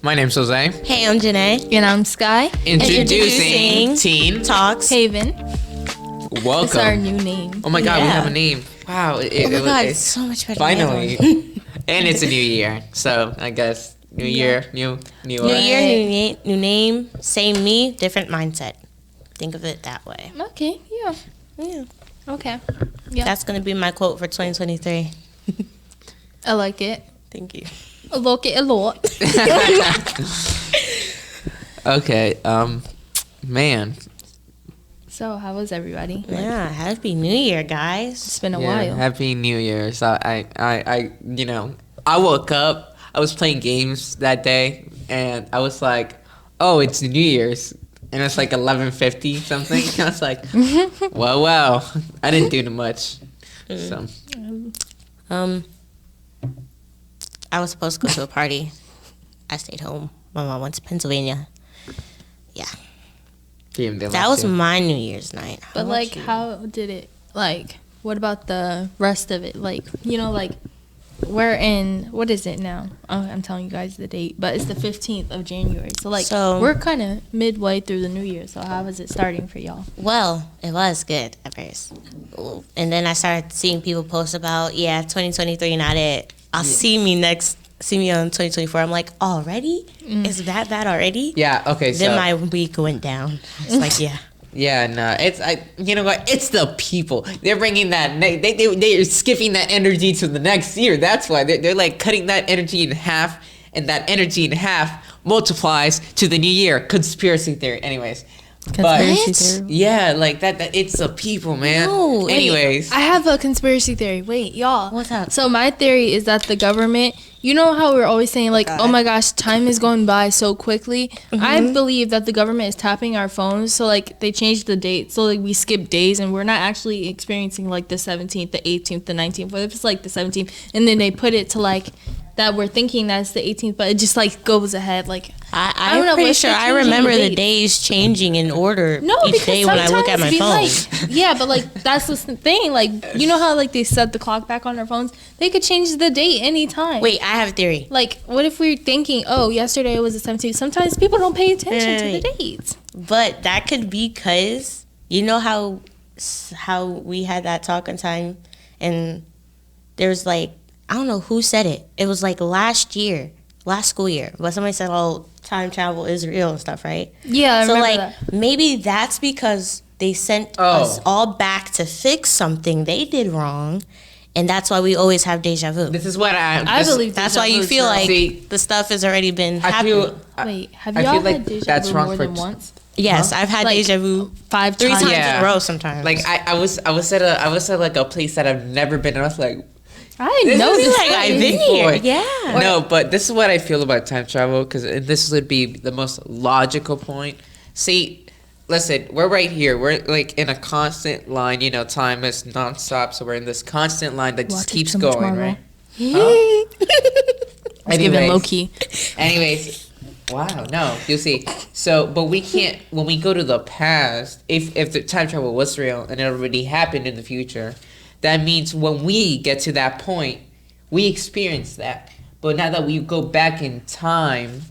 My name's Jose. Hey, I'm Janae. And I'm Sky. Introducing Teen Talks. Haven. Welcome. It's our new name. Oh my God, we Yeah. have a name. Wow. Oh my God, it's so much better. than the other Finally. one. And it's a new year. So I guess new year, new New us. year, new name, same me, different mindset. Think of it that way. Okay, yeah. Yeah. Okay. Yeah. That's going to be my quote for 2023. I like it. Thank you. I like it a lot. Okay. Man. So, how was everybody? Yeah, happy New Year, guys. It's been a Yeah, while. Happy New Year. So I woke up. I was playing games that day, and I was like, "Oh, it's New Year's," and it's like 11:50 something. I was like, "Well, I didn't do much." So I was supposed to go to a party. I stayed home. My mom went to Pennsylvania. Yeah. That was my New Year's night. How But, about like, you? how did it, like, what about the rest of it? Like, you know, like, we're in, what is it now? Oh, I'm telling you guys the date, but it's the 15th of January. So, like, So- we're kind of midway through the new year. So, how is it starting for y'all? Well, it was good at first. And then I started seeing people post about, 2023 not it. See me on 2024. I'm like, already? Is that bad already? Yeah. Okay. So Then my week went down. It's like, yeah. yeah, no, you know what? It's the people. They're bringing that. They're skipping that energy to the next year. That's why they're like cutting that energy in half, and that energy in half multiplies to the new year. Conspiracy theory. Anyways. Conspiracy But theory. yeah, like that. It's the people, man. No, Anyways. I have a conspiracy theory. Wait, y'all. What's up? So my theory is that the government, you know how we're always saying like, oh my gosh, time is going by so quickly. I believe that the government is tapping our phones. So like they changed the date. So like we skip days and we're not actually experiencing like the 17th, the 18th, the 19th. What if it's like the 17th? And then they put it to like that we're thinking that's the 18th, but it just like goes ahead. Like I I'm don't know, pretty what's sure the I changing remember the date? days changing in order No, each because day when I look at my phone. sometimes like, yeah, but like that's the thing. Like you know how like they set the clock back on their phones? They could change the date anytime. Wait, I have a theory. Like, what if we're thinking, oh, yesterday was the 17th? Sometimes people don't pay attention to the Right. dates. But that could be because you know how we had that talk on time, and there's like I don't know who said it. It was like last school year. But somebody said, "Oh, time travel is real and stuff," right? Yeah, I So remember like that. maybe that's because they sent us all back to fix something they did wrong, and that's why we always have deja vu. This is what I believe That's deja why you vu, feel too. like See, the stuff has already been I happening. feel. Wait, have I y'all feel like had deja that's vu wrong more for than once? Yes, I've had Like, deja vu 5 3 times. times Yeah. in a row sometimes. Like I was at like a place that I've never been, and I was like, I didn't know is this. like I've been before. here. Yeah. No, but this is what I feel about time travel, because this would be the most logical point. See, listen, we're right here. We're like in a constant line. You know, time is nonstop, so we're in this constant line that just Watching keeps too much going, Marvel. right? Huh? It's giving low key. Anyways, wow, no, you see. So, but we can't, when we go to the past, if the time travel was real and it already happened in the future, that means when we get to that point, we experience that. But now that we go back in time,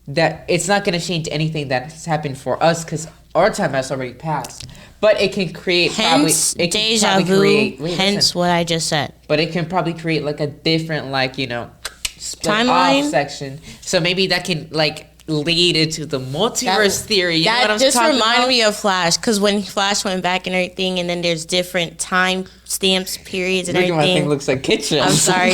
that it's not going to change anything that has happened for us, because our time has already passed. But it can create Hence probably, it can deja probably vu. create, wait, Hence listen. what I just said. But it can probably create like a different, like, you know, split Timeline? off section. So maybe that can like lead into the multiverse theory. You know what That I'm just talking reminded about? me of Flash, because when Flash went back and everything, and then there's different time stamps, periods, and Look at my thing everything. looks like kitchen. I'm sorry.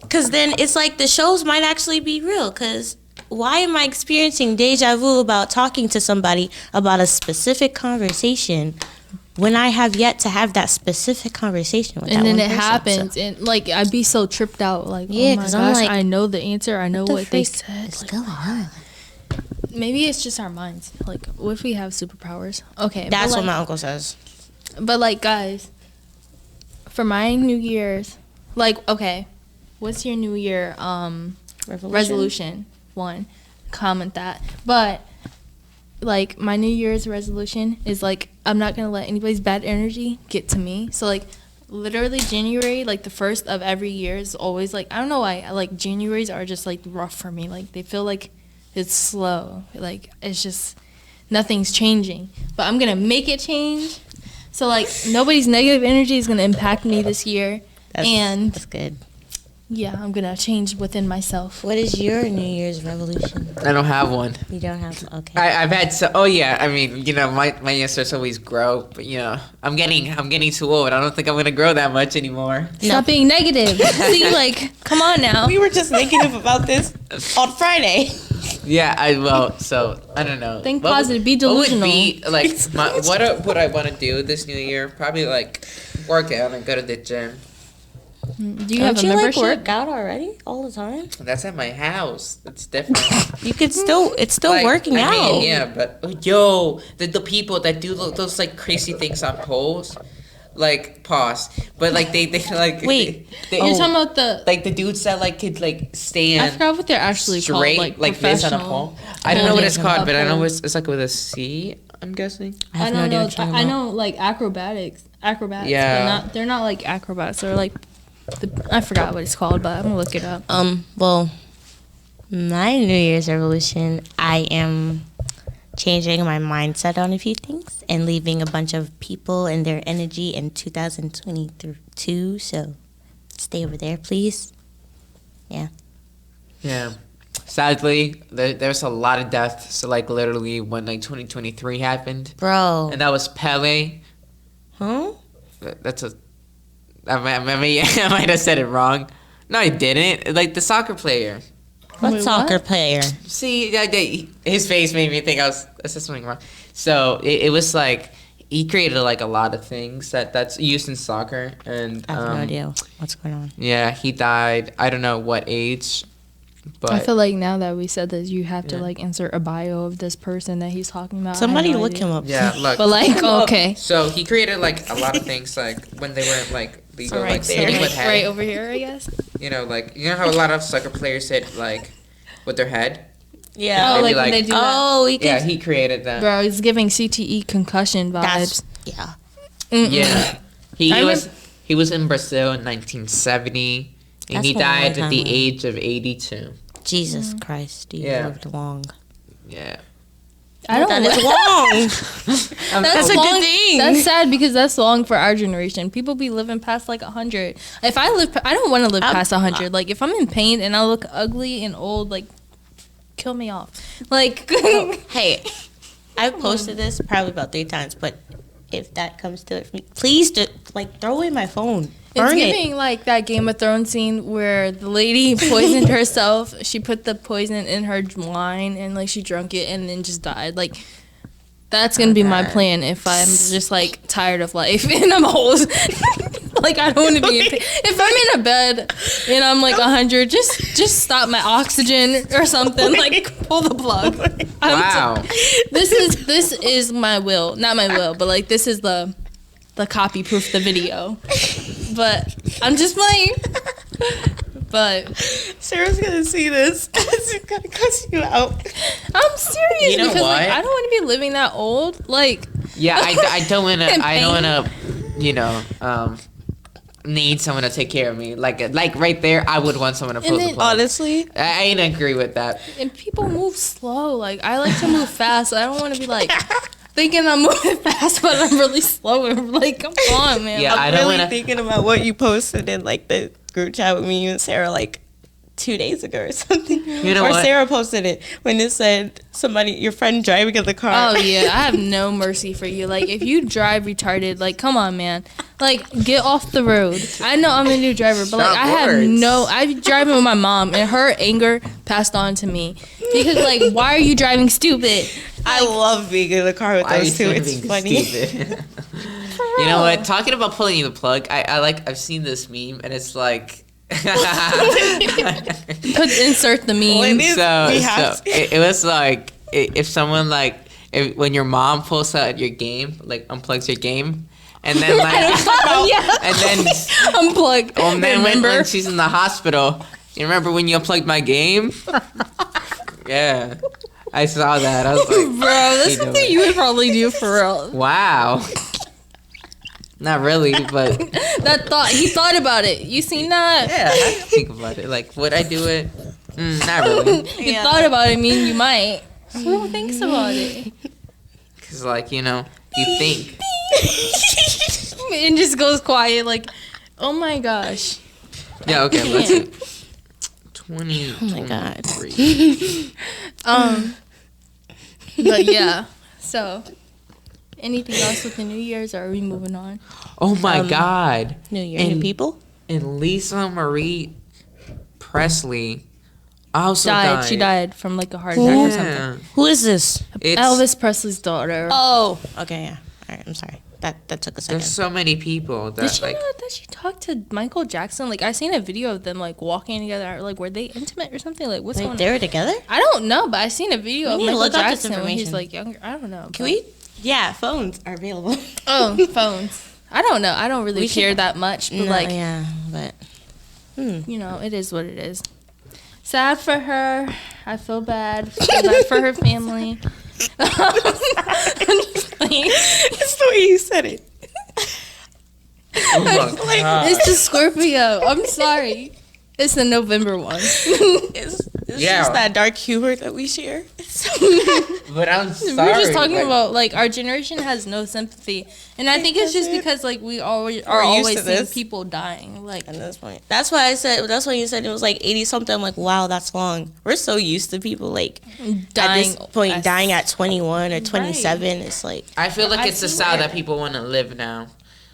Because then it's like the shows might actually be real. Because why am I experiencing deja vu about talking to somebody about a specific conversation when I have yet to have that specific conversation with that And then one it person? happens, and like I'd be so tripped out, like, Yeah, oh my 'cause gosh, I'm like, I know the answer, I know what they freak said. is Like, going on? maybe it's just our minds. Like, what if we have superpowers? Okay, That's but what like, my uncle says. But like, guys, for my New Year's, like, okay, what's your New Year resolution? One, comment that. But like, my New Year's resolution is like, I'm not gonna let anybody's bad energy get to me. So like, literally January, like the first of every year is always like, I don't know why, like Januaries are just like rough for me. Like they feel like it's slow. Like it's just nothing's changing. But I'm gonna make it change. So like nobody's negative energy is gonna impact me this year. That's good. Yeah, I'm gonna change within myself. What is your New Year's resolution? I don't have one. You don't have. Okay. I've had so. Oh yeah, I mean, my answers always grow, but I'm getting too old. I don't think I'm gonna grow that much anymore. Stop being negative. See, like, come on now. We were just negative about this on Friday. Yeah, so I don't know. Think positive, be delusional. What would be like what I want to do this new year? Probably like work out and go to the gym. Do you have a membership? Like work out already all the time? That's at my house. It's different. You could still. It's still Like, working out. I mean, yeah, but the people that do those like crazy things on poles, like pause. But like they like Wait. You're talking about the. like the dudes that like could like stand. I forgot what they're actually straight called. like this on a pole. I don't know what it's called, but I know pole. it's like with a C. I'm guessing. I have don't no idea know. what you're talking I about. know like acrobats. Yeah. They're not like acrobats. They're like, I forgot what it's called, but I'm gonna look it up. Well, my New Year's resolution, I am changing my mindset on a few things and leaving a bunch of people and their energy in 2022. So stay over there, please. Yeah. Yeah. Sadly, there's a lot of deaths. So like literally when like 2023 happened, Bro. and that was Pele. Huh? That's a. I might have said it wrong. No, I didn't. Like the soccer player. What Wait, soccer what? player? See, his face made me think I said something wrong. So it was like he created like a lot of things that's used in soccer, and I have no idea what's going on. yeah, he died. I don't know what age, but I feel like now that we said this, you have to Yeah. like insert a bio of this person that he's talking about. I have Somebody no look idea. him up. yeah, look. But like, okay, So he created like a lot of things, like when they were like legal, So right like there. hitting with like, head. right over here, I guess. Like how a lot of soccer players hit like with their head. Yeah. Oh, Maybe like when like- they do that. Oh, we Yeah, can. he created that. Bro, it's giving CTE concussion That's vibes. yeah. Mm-mm. Yeah, he I was in Brazil in 1970, and That's he a long died at time the ago. age of 82. Jesus Christ, you Yeah. lived long. Yeah, I don't. That is long. That's a good long. thing. That's sad because that's long for our generation. People be living past like 100. If I live, I don't want to live past 100. Like if I'm in pain and I look ugly and old, like kill me off. Like Hey, I've posted this probably about 3 times, but if that comes to it for me, please throw away my phone. it's Burn it. giving like that Game of Thrones scene where the lady poisoned herself. She put the poison in her wine and like she drank it and then just died. Like that's gonna be my plan if I'm just like tired of life and I'm old. Like I don't want to be in pain. If I'm in a bed and I'm like 100, just stop my oxygen or something. Like pull the plug. wow. This is my will, not my will, but like this is the copy proof the video. But I'm just playing. But Sarah's gonna see this. She's gonna cuss you out. I'm serious You know because like what? I don't want to be living that old. Like Yeah, I don't wanna. In I don't pain. wanna. Need someone to take care of me. Like right there, I would want someone to pull the then- plug. Honestly, I didn't agree with that. and people move slow. Like I like to move fast. So I don't want to be like thinking I'm moving fast, but I'm really slow. And like, come on, man. Yeah, Like, I don't really wanna- thinking about what you posted in like the group chat with me and Sarah like 2 days ago or something. You know or what? Sarah posted it when it said somebody, your friend driving in the car. Oh yeah, I have no mercy for you. Like if you drive retarded, like come on, man. Like get off the road. I know I'm a new driver, but like Stop I have words. no. I'm driving with my mom, and her anger passed on to me because like why are you driving stupid? I love being in the car with Why are you those two. still It's being funny. stupid? You know what? Talking about pulling the plug, I've seen this meme and it's like. Insert the meme. It is- So we have to. it was like if someone like when your mom pulls out your game, like unplugs your game, and then like Yeah. and then Unplug. then Remember? when she's in the hospital, you remember when you unplugged my game? Yeah, I saw that. I was like, Bro, that's you know something what? you would probably do for real. wow. Not really, but That thought he thought about it. You seen that? yeah, I think about it. Like, would I do it? Not really. You thought about it. Mean you might. Who thinks about it? Cause like you think. It just goes quiet. Like, oh my gosh. Yeah. Okay. Let's see. 20. Oh my God. But yeah. So, anything else with the New Year's, or are we moving on? Oh my God. New Year, new And- people. And Lisa Marie Presley also died. She died from like a heart attack or something. Yeah. Who is this? It's, Elvis Presley's daughter. Oh, okay, yeah. All right, I'm sorry. That took a second. There's so many people that Did she like. know that she talked to Michael Jackson? Like, I seen a video of them like walking together. Like, were they intimate or something? Like, what's Like, going they on? were together? I don't know, but I seen a video We of need to Michael look up this Jackson when he's information. like younger. I don't know. Can we? Yeah, phones are available. Oh, phones. I don't know. I don't really We should- care that much, but No, like, yeah, but you know, it is what it is. Sad for her. I feel bad. Feel bad for her family. I'm just playing. it's the way you said it. Oh my God. It's the Scorpio. I'm sorry. It's the November one. It's Yeah. just that dark humor that we share. But I'm sorry. We're just talking like, about like our generation has no sympathy, and I think it's just because like we always are We're used always to seeing this. people dying. Like At this point, that's why I said. That's why you said it was like 80 something. I'm like, wow, that's long. We're so used to people like dying. at this point dying at 21 or 27. It's like I feel like I it's the see style where- that people want to live now.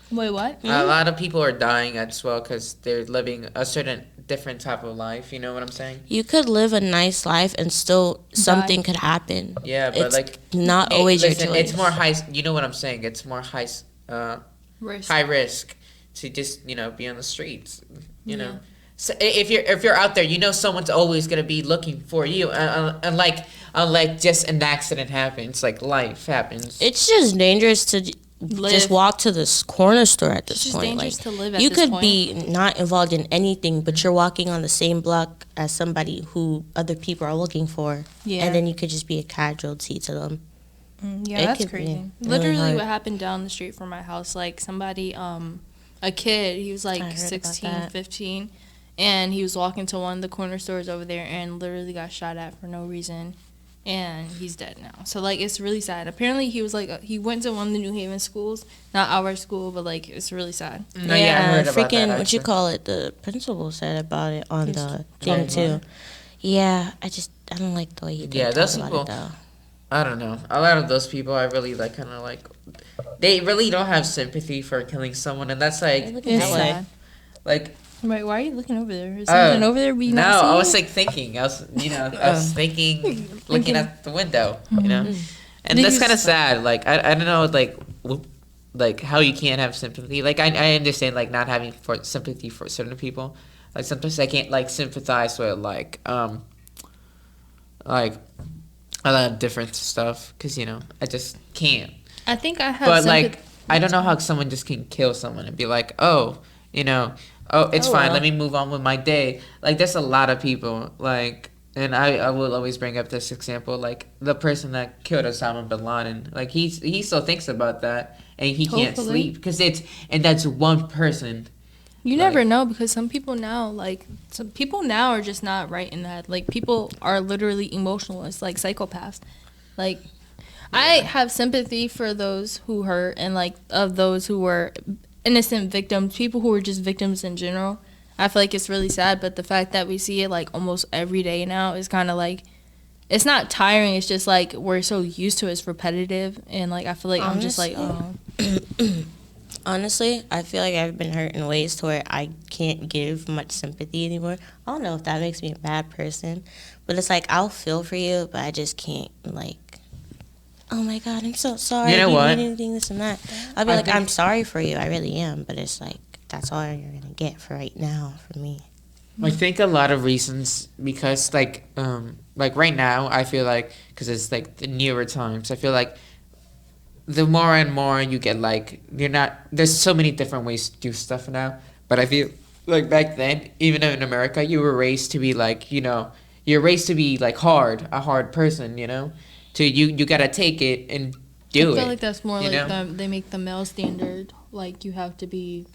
Wait, what? A lot of people are dying as well because they're living a certain different type of life. You know what I'm saying? you could live a nice life and still something could happen. Yeah, but It's like not always your listen, choice. it's more high. You know what I'm saying? It's more high Risk. high risk to just be on the streets. You know, so if you're out there, someone's always gonna be looking for you. Unlike just an accident happens, like life happens. It's just dangerous to Live. just walk to this corner store at this It's just point. dangerous Like, to live at you this could point. be not involved in anything, but you're walking on the same block as somebody who other people are looking for, Yeah. and then you could just be a casualty to them. Yeah, It that's could be crazy. really Literally, hard. what happened down the street from my house, like somebody, a kid, he was I like heard about 16, that. 15, and he was walking to one of the corner stores over there and literally got shot at for no reason, and he's dead now. So, like, it's really sad. Apparently, he was like, he went to one of the New Haven schools, not our school, but like, it's really sad. No, I heard about freaking that, what you actually. call it? The principal said about it on the Oh, thing too. Yeah, I don't like the way you Yeah, talk those about people- it though. I don't know. A lot of those people, I really they really don't have sympathy for killing someone, and that's like, Look at It's that way. sad. like Wait, why are you looking over there? Is something over there we no, not I was seeing? like thinking. I was thinking, looking at the window, and Did that's you kind of s- sad. Like I don't know, like how you can't have sympathy. Like I understand like not having for sympathy for certain people. Like sometimes I can't like sympathize with like a lot of different stuff because I just can't. I think I have But sympathy. like I don't know how someone just can kill someone and be like, oh, it's Oh, fine. well. Let me move on with my day. Like there's a lot of people like, and I will always bring up this example, like the person that killed Osama bin Laden. Like he still thinks about that and he can't Hopefully. sleep because that's one person. You Like- never know because some people now are just not right in the head. Like people are literally emotionless, like psychopaths. Like I have sympathy for those who hurt and like of those who were innocent victims, people who were just victims in general. I feel like it's really sad, but the fact that we see it like almost every day now is kind of like it's not tiring. It's just like we're so used to it, it's repetitive, and like I feel like I'm just like, oh, Honestly, I feel like I've been hurt in ways to where I can't give much sympathy anymore. I don't know if that makes me a bad person, but it's like I'll feel for you, but I just can't like. Oh my God, I'm so sorry. You know what? Need anything, this and that. I'll be I like, think- I'm sorry for you. I really am, but it's like that's all you're gonna get for right now for me. I think a lot of reasons because like right now I feel like because it's like the newer times I feel like the more and more you get like there's so many different ways to do stuff now, but I feel like back then even in America you were raised to be like you're raised to be like a hard person to you gotta take it and do it. I feel like that's more you like know? they make the male standard like you have to be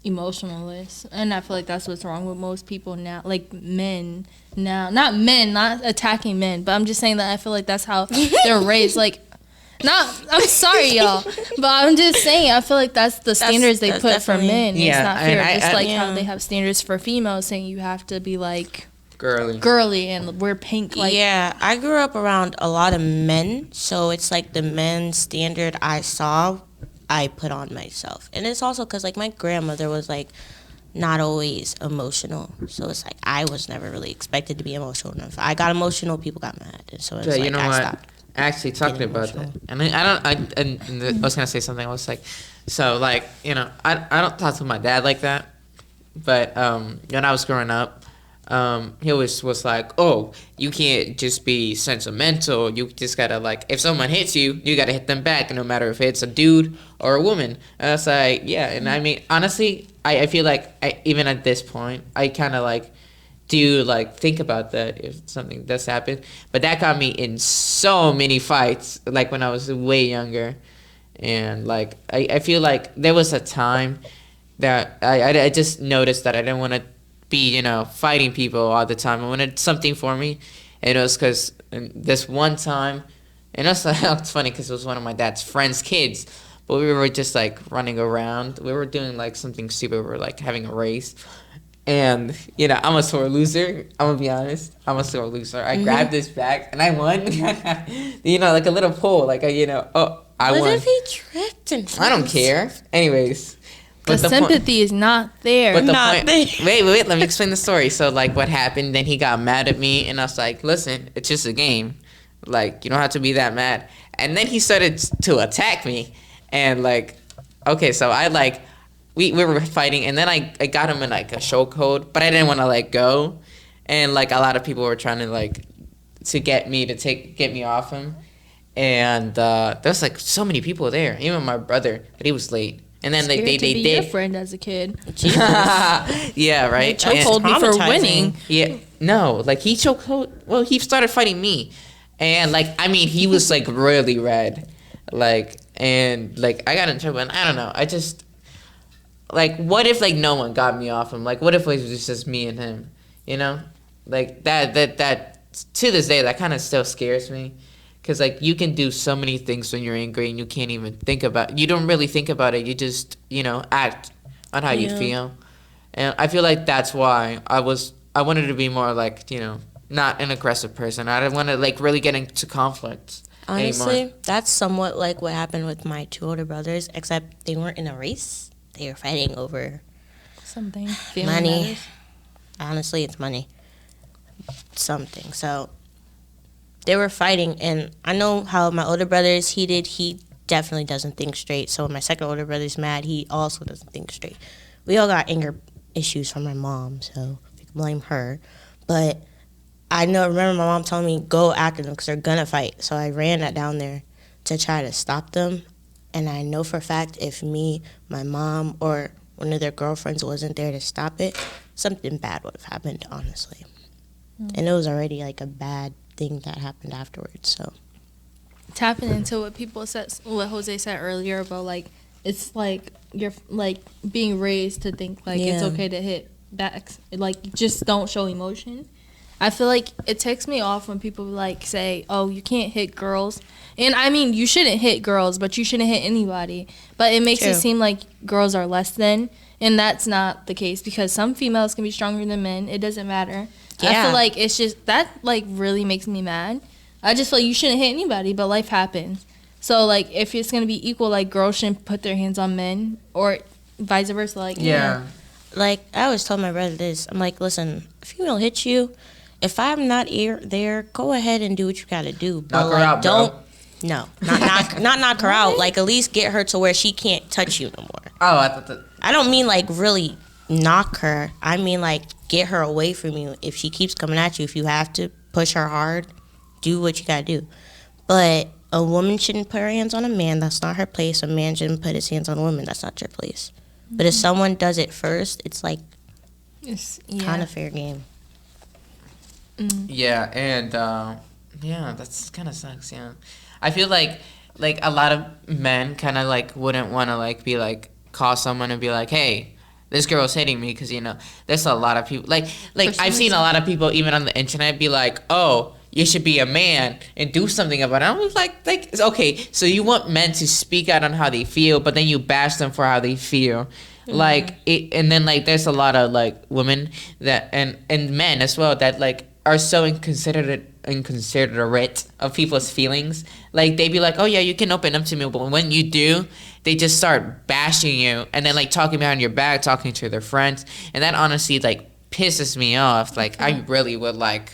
emotionless, and I feel like that's what's wrong with most people now, like men now, not attacking men, but I'm just saying that I feel like that's how they're raised. Like, I'm sorry, y'all, but I'm just saying I feel like that's the standards they put for men. Yeah, it's not fair. and Just like yeah. how they have standards for females, saying you have to be like Girly. and wear pink. Like, yeah, I grew up around a lot of men, so it's like the men standard I saw, I put on myself. And it's also because, like, my grandmother was, like, not always emotional. So it's like I was never really expected to be emotional. And if I got emotional, people got mad. And so it's Yeah, like you know I what? stopped. Actually, talking getting about that, emotional. and I was gonna say something. I was like, so like, you know, I don't talk to my dad like that, but when I was growing up, he always was like, oh, you can't just be sentimental. You just gotta, like, if someone hits you, you gotta hit them back, no matter if it's a dude or a woman. And I was like, yeah, and I mean, honestly, I feel like even at this point, I kind of like do like think about that if something does happen. But that got me in so many fights, like when I was way younger, and like I feel like there was a time that I just noticed that I didn't want to be, you know, fighting people all the time. I wanted something for me, and it was because this one time, and also it's funny because it was one of my dad's friends' kids, but we were just like running around. We were doing like something stupid. We were like having a race. And, you know, I'm a sore loser. I'm going to be honest. I'm a sore loser. I grabbed this bag and I won. You know, like a little pull. Like, I won. What if he tripped and I don't care. Anyways. the sympathy is not there. But the Not point, there. wait, let me explain the story. So, like, what happened, then he got mad at me, and I was like, listen, it's just a game. Like, you don't have to be that mad. And then he started to attack me. And, like, okay, so I, like, we were fighting, and then I got him in, like, a chokehold, but I didn't want to let go. And, like, a lot of people were trying to, like, to get me off him. And there was, like, so many people there, even my brother, but he was late. And then they to be did. your friend as a kid. Yeah, right. Chokehold me for traumatizing. winning. Yeah, no, like he chokehold. Well, he started fighting me, and like I mean, he was like really red, like and like I got in trouble, and I don't know. I just like what if like no one got me off him? Like what if it was just me and him? You know, like that to this day that kind of still scares me. Because, like, you can do so many things when you're angry and you can't even think about... You don't really think about it. You just, you know, act on how you feel. And I feel like that's why I wanted to be more, like, you know, not an aggressive person. I didn't want to, like, really get into conflict Honestly, anymore. that's somewhat like what happened with my two older brothers, except they weren't in a race. They were fighting over Something. money. Matters. Honestly, it's money. Something. So... they were fighting, and I know how my older brother's heated. He definitely doesn't think straight. So when my second older brother's mad, he also doesn't think straight. We all got anger issues from my mom, so we can blame her. But I remember my mom telling me, go after them because they're going to fight. So I ran down there to try to stop them. And I know for a fact if me, my mom, or one of their girlfriends wasn't there to stop it, something bad would have happened, honestly. And it was already like a bad thing that happened afterwards. So Tapping into what Jose said earlier about like it's like you're like being raised to think like it's Yeah. okay to hit back, like just don't show emotion. I feel like it takes me off when people like say, oh, you can't hit girls. And I mean, you shouldn't hit girls, but you shouldn't hit anybody. But it makes True. it seem like girls are less than, and that's not the case because some females can be stronger than men. It doesn't matter. I Yeah. feel like it's just that like really makes me mad. I just feel like you shouldn't hit anybody, but life happens. So like if it's gonna be equal, like girls shouldn't put their hands on men or vice versa. Like Yeah. like I always told my brother this. I'm like, listen, if a female hits you, if I'm not there, go ahead and do what you gotta do. But Knock her like, out, bro. don't. No, not knock her out. Like at least get her to where she can't touch you no more. Oh, I thought that... I don't mean like really knock her. I mean like get her away from you. If she keeps coming at you, if you have to push her hard, do what you gotta do. But a woman shouldn't put her hands on a man. That's not her place. A man shouldn't put his hands on a woman. That's not your place. But if someone does it first, it's like it's kind of fair game. Yeah, and yeah, that's kind of sucks. Yeah, I feel like like a lot of men kind of like wouldn't want to like be like call someone and be like, hey, this girl's hitting me, because there's a lot of people like I've seen a lot of people even on the internet be like, oh, you should be a man and do something about it. I was like okay, so you want men to speak out on how they feel, but then you bash them for how they feel. Like it, and then like there's a lot of like women that and men as well that like are so inconsiderate of people's feelings. Like they be like, oh yeah, you can open up to me, but when you do, they just start bashing you and then like talking behind your back, talking to their friends, and that honestly like pisses me off. Like I really would like.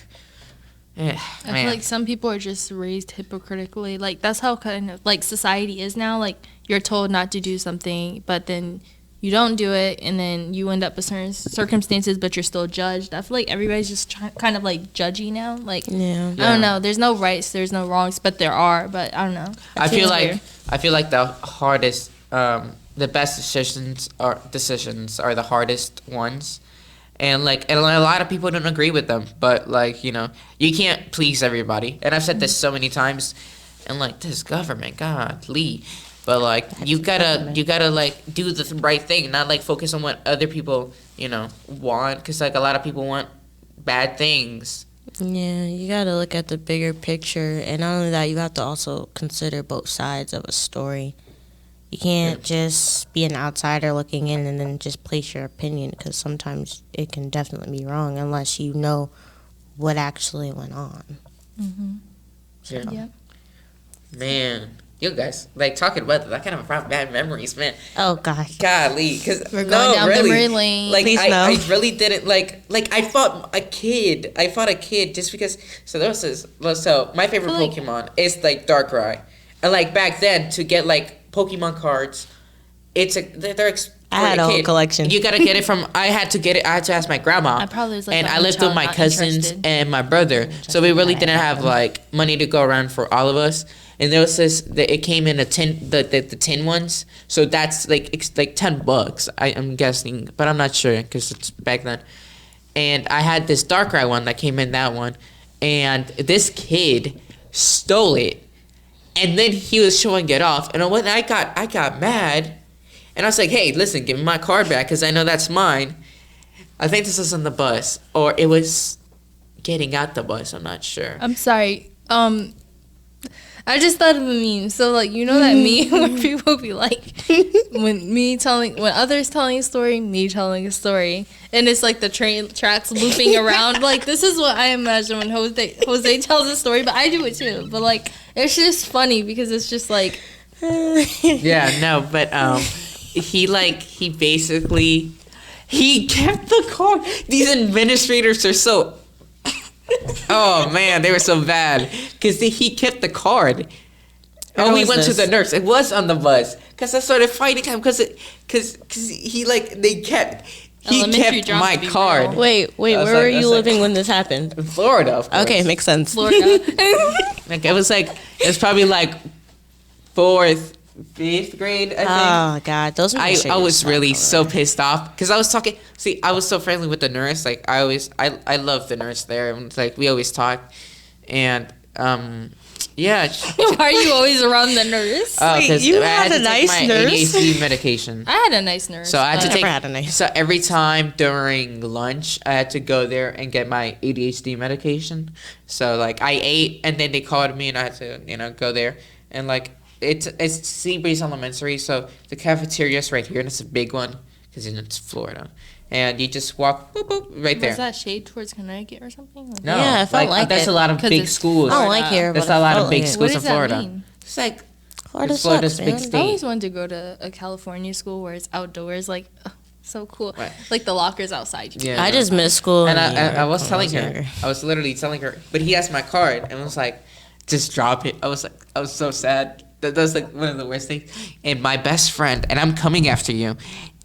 I feel like some people are just raised hypocritically. Like that's how kind of like society is now. Like you're told not to do something, but then you don't do it, and then you end up with certain circumstances, but you're still judged. I feel like everybody's just kind of like judgy now. Like I don't know. There's no rights, there's no wrongs, but there are. But I don't know. I feel like the hardest, the best decisions are the hardest ones. And a lot of people don't agree with them, but like, you can't please everybody. And I've said this so many times, and like this government, golly, but like you gotta like do the right thing, not like focus on what other people want, because like a lot of people want bad things. Yeah, you gotta look at the bigger picture, and not only that, you have to also consider both sides of a story. You can't just be an outsider looking in and then just place your opinion, because sometimes it can definitely be wrong unless you know what actually went on. Yeah. Yeah. Man, you guys like talking about that kind of brought bad memories, man. Oh gosh, Golly, because We're going down memory lane. Like Please no. I really didn't like I fought a kid. just because. So there was this. So my favorite I feel like- Pokemon is like Darkrai, and like back then to get like Pokemon cards, they're I had a whole collection. You gotta get it from. I had to ask my grandma. I probably was like and the I only lived with child my not cousins interested. and my brother, so we really didn't have like money to go around for all of us. And there was this. It came in a tin, the tin ones. So that's like it's like $10. I'm guessing, but I'm not sure because it's back then. And I had this Darkrai one that came in that one, and this kid stole it. And then he was showing it off, and when I got mad, and I was like, "Hey, listen, give me my card back, because I know that's mine." I think this was on the bus, or it was getting out the bus. I'm not sure. I'm sorry. I just thought of a meme. So like that meme where people be like, when others telling a story, me telling a story, and it's like the train tracks looping around. Like this is what I imagine when Jose tells a story, but I do it too. But like it's just funny because it's just like Yeah, no, but he basically kept the card. These administrators are so. Oh man, they were so bad because he kept the card. Oh, he went to the nurse. It was on the bus because I started fighting him because he kept drama my be card. real. Wait, where were you living when this happened? In Florida, of course. Okay, makes sense. Florida. Like it was probably like 4th, 5th grade. I think. Oh God, those are. I was really so pissed off because I was talking. See, I was so friendly with the nurse. Like I love the nurse there. And it's like we always talk, and yeah. Why are you always around the nurse? Because you I had had a to nice take my nurse? ADHD medication. I had a nice nurse. So I had to never take. had a nice- So every time during lunch, I had to go there and get my ADHD medication. So like I ate, and then they called me, and I had to go there, and like it's Seabreeze Elementary, so the cafeteria is right here, and it's a big one because it's Florida, and you just walk boop, boop, right there. Was that shade towards Connecticut or something? Like No, Yeah, I felt like that's it. a lot of 'Cause big it's schools. I don't like here, There's but a lot I of felt big like it. schools What in does that Florida. mean? It's like Florida Florida's sucks, a big man. I state. always wanted to go to a California school where it's outdoors, like so cool. Right. Like the lockers outside. Yeah. I just miss school. And in New York I was when telling her, younger. I was literally telling her, but he asked my card, and I was like, just drop it. I was so sad. That's like one of the worst things. And my best friend, and I'm coming after you,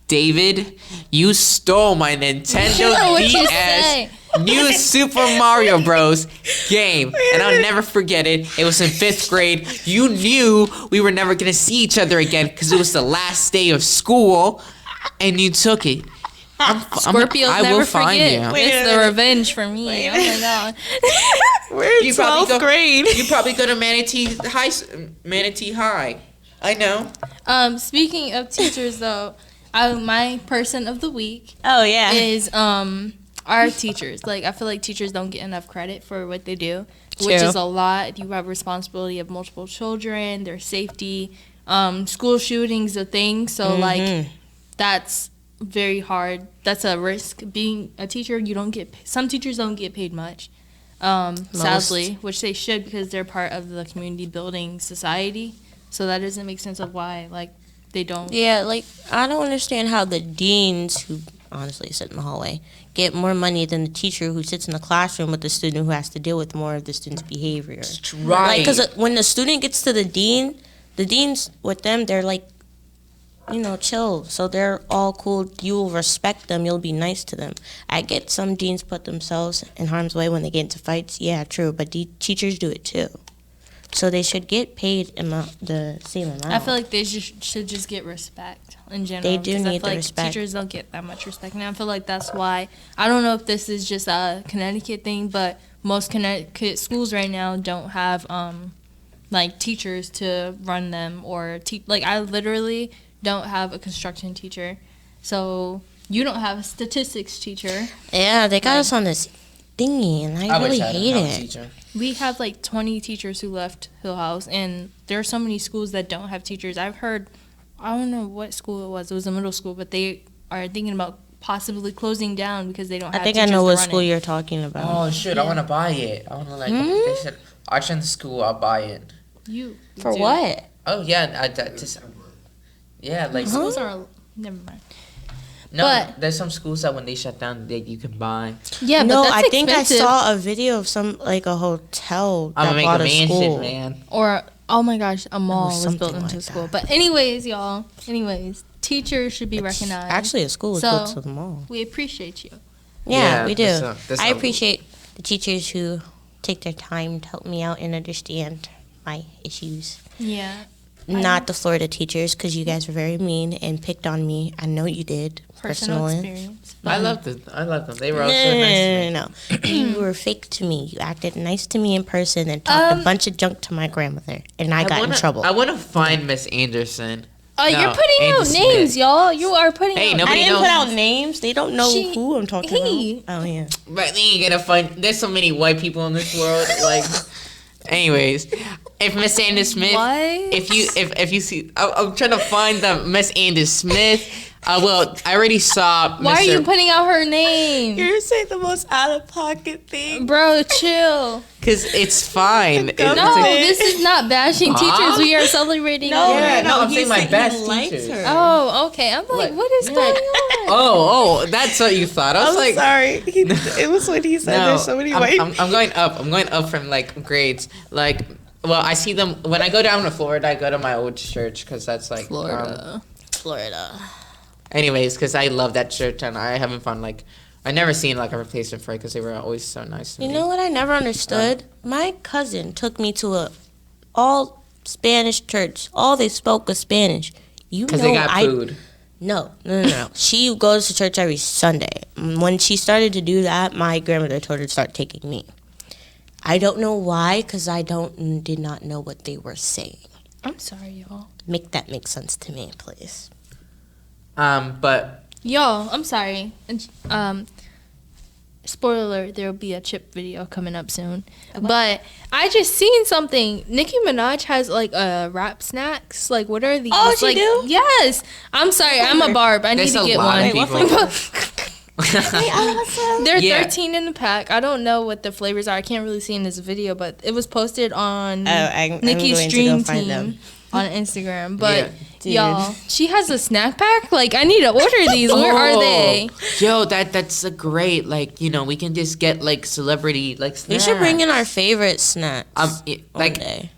David, you stole my Nintendo What'd you DS say? New Super Mario Bros. Game, and I'll never forget it. It was in 5th grade. You knew we were never gonna see each other again because it was the last day of school, and you took it. Scorpios I never will find forget. you. Wait a It's the minute. revenge for me. Oh my god. We're You in probably 12th grade. You probably go to Manatee High. I know. Speaking of teachers, though, my person of the week Oh yeah. is our teachers. Like, I feel like teachers don't get enough credit for what they do, which True. is a lot. You have responsibility of multiple children, their safety. School shootings a thing, so like that's very hard. That's a risk. Being a teacher, you don't get. Some teachers don't get paid much. Sadly, which they should because they're part of the community building society. So that doesn't make sense of why like they don't. Yeah, like I don't understand how the deans who honestly sit in the hallway get more money than the teacher who sits in the classroom with the student who has to deal with more of the student's behavior. Right. Because when the student gets to the deans with them, they're like, chill. So they're all cool. You will respect them. You'll be nice to them. I get some deans put themselves in harm's way when they get into fights. Yeah, true. But teachers do it too. So they should get paid the same amount. I feel like they should just get respect in general. They do because I need feel the like respect. Teachers don't get that much respect, and I feel like that's why. I don't know if this is just a Connecticut thing, but most Connecticut schools right now don't have like teachers to run them or like I literally don't have a construction teacher, so you don't have a statistics teacher. Yeah, they got us on this thingy, and I really wish I hate had a it. teacher. We have like 20 teachers who left Hill House, and there are so many schools that don't have teachers. I've heard, I don't know what school it was a middle school, but they are thinking about possibly closing down because they don't have I think teachers I know to what run school it. you're talking about. Oh shit! I want to buy it. I want to like. They said auction the school. I'll buy it. You For do. what? Oh yeah, just yeah, like Schools are, never mind. no. but- There's some schools that when they shut down, you can buy. Yeah, No, but that's I think expensive. I saw a video of some like a hotel I'm that gonna make bought a a mansion, school. man. Or, oh my gosh, a mall was built something into like school. that. But anyways, y'all, teachers should be recognized. Actually, a school was So- built to the mall. We appreciate you. Yeah, we do. that's I a- appreciate the teachers who take their time to help me out and understand my issues. Yeah. Not the Florida teachers, because you guys were very mean and picked on me. I know you did, Personal personally. experience. I loved it. I loved them. They were No, all so nice to me. no. You were fake to me. You acted nice to me in person and talked a bunch of junk to my grandmother, and I got in trouble. I want to find Miss Anderson. You're No, putting Andy out Smith. names, y'all. You are putting Hey, out no- I nobody didn't knows. put out names. They don't know She- who I'm talking he. about. Oh yeah. But then you're gonna find there's so many white people in this world. Like, anyways, if Miss Anders Smith, What? if you see, I'm trying to find the Miss Anders Smith. Well, I already saw. Why are Mr. you putting out her name? You're saying the most out of pocket thing. Bro, chill. Because it's fine. No, No, It's this is not bashing teachers. We are celebrating. Yeah, no, I'm he saying my said he best likes teachers. her. Oh, okay. I'm like, Like, what is going on? Oh, that's what you thought. I was like, sorry. It was when he said I'm going up. I'm going up from like grades. Like, well, I see them when I go down to Florida. I go to my old church because that's like Florida. Florida. anyways, because I love that church and I haven't found like I never seen like a replacement for it because they were always so nice to You me. know what I never understood? My cousin took me to a all Spanish church. All they spoke was Spanish. You know, Because they got food. No. She goes to church every Sunday. When she started to do that, my grandmother told her to start taking me. I don't know why, because I did not know what they were saying. I'm sorry, y'all. Make that make sense to me, please. But Y'all, I'm sorry. And, spoiler alert, there will be a Chip video coming up soon. But I just seen something. Nicki Minaj has like rap snacks. Like, what are these? Oh, she like, do? Yes. I'm sorry. I'm a barb. I need there's to a get lot one. of people. Awesome. They're Yeah. 13 in the pack. I don't know what the flavors are. I can't really see in this video, but it was posted on I'm Nikki's going to stream go find team them. on Instagram. But Dude. y'all, she has a snack pack. Like, I need to order these. Where are they? Yo, that's a great like we can just get like celebrity like snacks. We should bring in our favorite snacks. Like one day.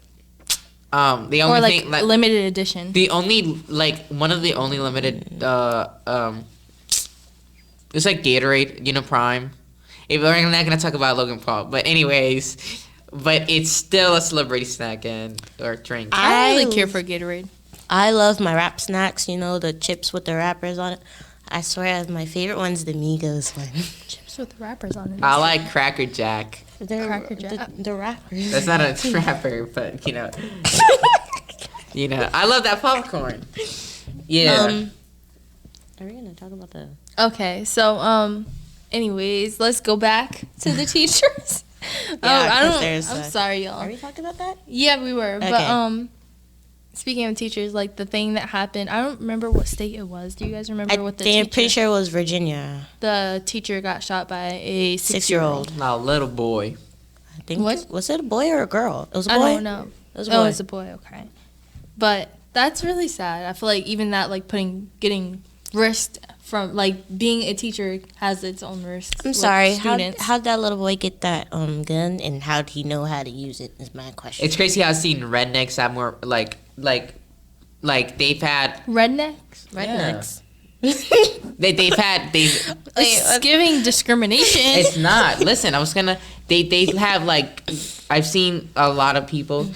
the only Or like thing like limited edition. the only like one of the only limited it's like Gatorade, Prime. If we're not gonna talk about Logan Paul, but anyways, but it's still a celebrity snack or drink. I don't really care for Gatorade. I love my wrap snacks, the chips with the wrappers on it. I swear, my favorite one's the Migos one. Chips with rappers on it. I like Cracker Jack. Cracker Jack. The rappers. That's not a rapper, but you know, I love that popcorn. Yeah. Are we gonna talk about the? Okay, so anyways, let's go back to the teachers. I'm sorry, y'all. Are we talking about that? Yeah, we were. Okay. But speaking of teachers, like the thing that happened, I don't remember what state it was. Do you guys remember what the I'm teacher? pretty sure it was Virginia. The teacher got shot by a 6-year-old. My little boy. I think. What? Was it a boy or a girl? It was a boy. I don't know. It was a boy. Oh, it's a boy. Okay, but that's really sad. I feel like even that, like getting risked from like being a teacher has its own risks. I'm with sorry. students. How'd that little boy get that gun, and how'd he know how to use it? Is my question. It's crazy how I've seen rednecks have more like they've had Rednecks. Rednecks. they've It's giving discrimination. It's not. Listen, I was gonna. They have like, I've seen a lot of people,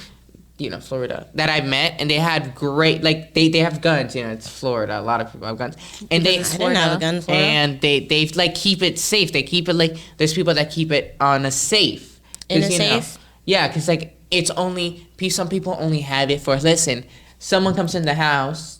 Florida that I met, and they had great like they have guns. It's Florida. A lot of people have guns, and I didn't have a gun. Florida. And they like keep it safe. They keep it like there's people that keep it on a safe. In a safe. Yeah, because like it's only some people only have it for someone comes in the house.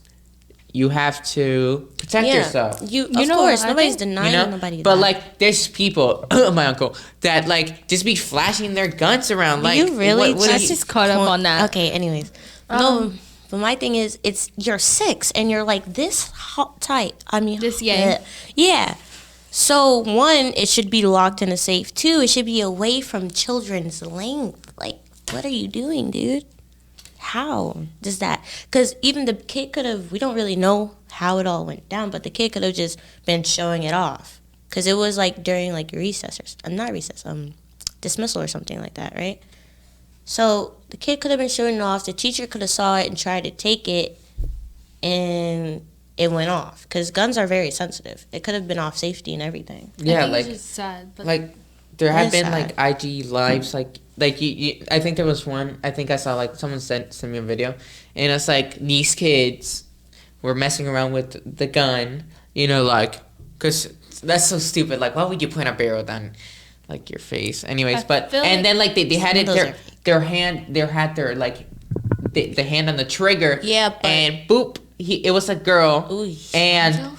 You have to protect yourself. Of course, nobody's denying nobody. But that. like, there's people, my uncle, that like just be flashing their guns around. Like, you really just caught up on that. Okay, anyways, no. But my thing is, you're 6 and you're like this tight. I mean, this young. Yeah. So 1, it should be locked in a safe. 2, it should be away from children's length. Like, what are you doing, dude? How does that? Because even the kid could have. We don't really know how it all went down, but the kid could have just been showing it off. Because it was like during like recess or not recess, dismissal or something like that, right? So the kid could have been showing it off. The teacher could have saw it and tried to take it, and it went off. Because guns are very sensitive. It could have been off safety and everything. Yeah, I think like it's just sad, but like there have been sad. like IG lives like you I think there was one. I think I saw like someone sent me a video, and it's like these kids were messing around with the gun, like, cause that's so stupid. Like, why would you point a barrel down like your face? Anyways, then like they had it their hand like the hand on the trigger. Yeah, but and boop, it was a girl. Ooh, and.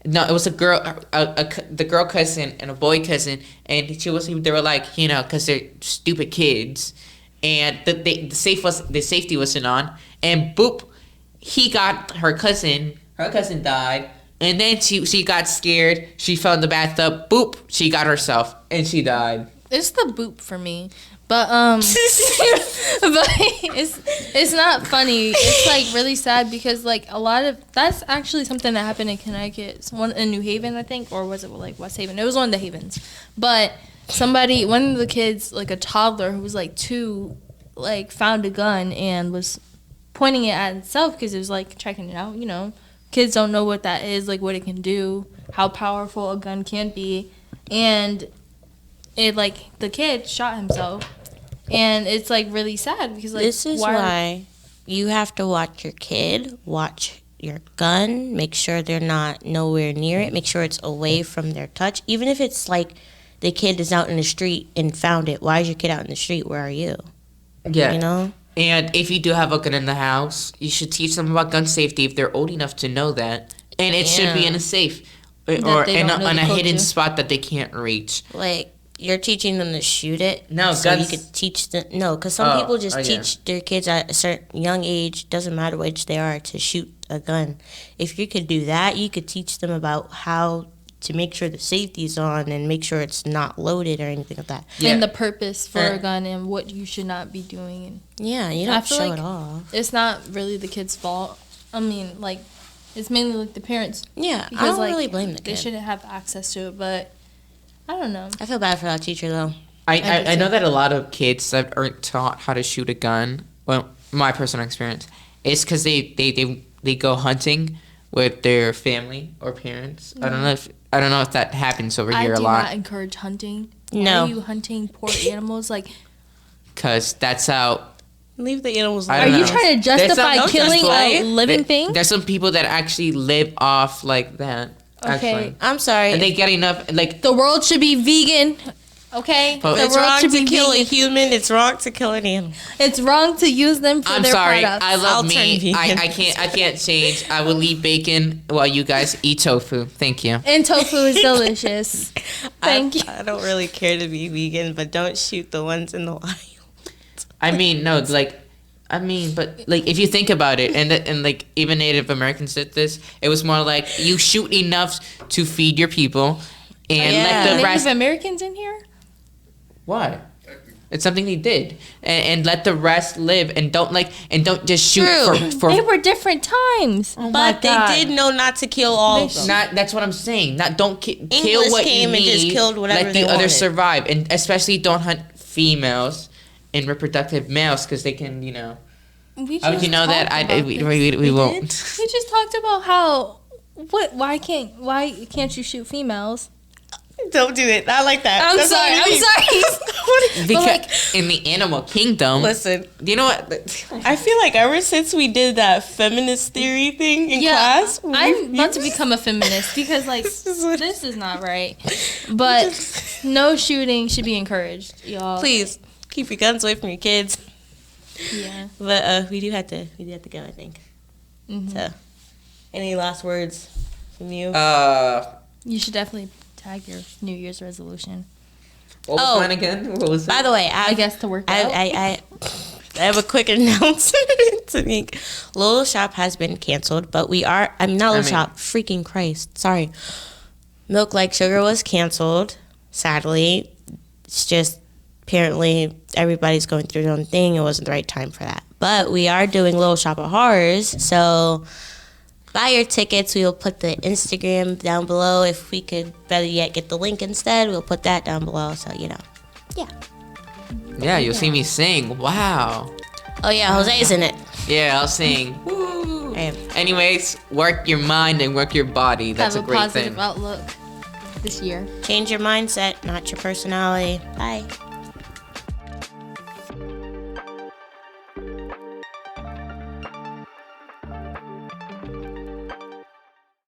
No, it was a girl, the girl cousin and a boy cousin, and they were like, because they're stupid kids, and the safety wasn't on, and boop, he got her cousin died, and then she got scared, she fell in the bathtub, boop, she got herself, and she died. It's the boop for me. But but it's not funny. It's like really sad because like a lot of that's actually something that happened in Connecticut. One in New Haven, I think, or was it like West Haven? It was one of the Havens. But one of the kids, like a toddler who was like 2, like found a gun and was pointing it at itself because it was like checking it out. Kids don't know what that is, like what it can do, how powerful a gun can be, and it like the kid shot himself. And it's like really sad because like this is why you have to watch your kid, watch your gun, make sure they're not nowhere near it, make sure it's away from their touch. Even if it's like the kid is out in the street and found it, why is your kid out in the street? Where are you? Yeah. And if you do have a gun in the house, you should teach them about gun safety if they're old enough to know that. And it should be in a safe or on a hidden spot that they can't reach. Like, you're teaching them to shoot it. No, so you could teach them. No, because some people just teach their kids at a certain young age, doesn't matter which they are, to shoot a gun. If you could do that, you could teach them about how to make sure the safety's on and make sure it's not loaded or anything like that. Yeah. And the purpose for a gun and what you should not be doing. And yeah, you don't show it all. It's not really the kid's fault. I mean, like, it's mainly like the parents. Yeah, because, I don't really blame the kid. They shouldn't have access to it, but I don't know. I feel bad for that teacher, though. I know that a lot of kids that aren't taught how to shoot a gun, well, my personal experience, is because they go hunting with their family or parents. Mm. I don't know if that happens over here a lot. I do not encourage hunting. No. Why are you hunting poor animals? Like, because that's how. Leave the animals alone. Are you trying to justify killing a living thing? There's some people that actually live off like that. Okay. Actually. I'm sorry. And they get enough, like, The world should be vegan. Okay? But- The it's world wrong should to be kill a vegan. human. It's wrong to kill an animal. It's wrong to use them for I'm their sorry. products. I I'll love turn meat. vegan. I can't change. I will eat bacon while you guys eat tofu. Thank you. And tofu is delicious. Thank you. I don't really care to be vegan, but don't shoot the ones in the wild. I mean, no, like, but like if you think about it, and like even Native Americans did this, it was more like you shoot enough to feed your people, and Yeah. let the Native rest. Americans in here? Why? It's something they did, and let the rest live, and don't just shoot True. for. They were different times. Oh my But they God. did know not to kill all of them. Not that's what I'm saying. Not don't kill English what came you and need. just killed whatever let they the others wanted. survive, and especially don't hunt females and reproductive males because they can, We How would you know just that? talked about We this. won't. We just talked about how why can't you shoot females? Don't do it. Not like that. I'm That's sorry. not I'm what sorry. Because in the animal kingdom, Listen, you know what? I feel like ever since we did that feminist theory thing in class, I'm about to become a feminist because like this is not right. But no shooting should be encouraged, y'all. please keep your guns away from your kids. Yeah. But we do have to go, I think. Mhm. So, any last words from you? You should definitely tag your New Year's resolution. What was mine again? What was By it? the way, I guess to work out. I have a quick announcement to make. Little Shop has been canceled, but we are. I'm not Little Shop. Freaking Christ! Sorry. Milk Like Sugar was canceled. Sadly, it's just apparently everybody's going through their own thing. It wasn't the right time for that. But we are doing Little Shop of Horrors, so buy your tickets. We will put the Instagram down below. If we could, better yet, get the link instead, we'll put that down below. So Yeah, you'll see me sing. Wow. Oh yeah, Jose's in it. Yeah, I'll sing. Woo. Anyways, work your mind and work your body. That's Have a a great positive thing. outlook this year. Change your mindset, not your personality. Bye.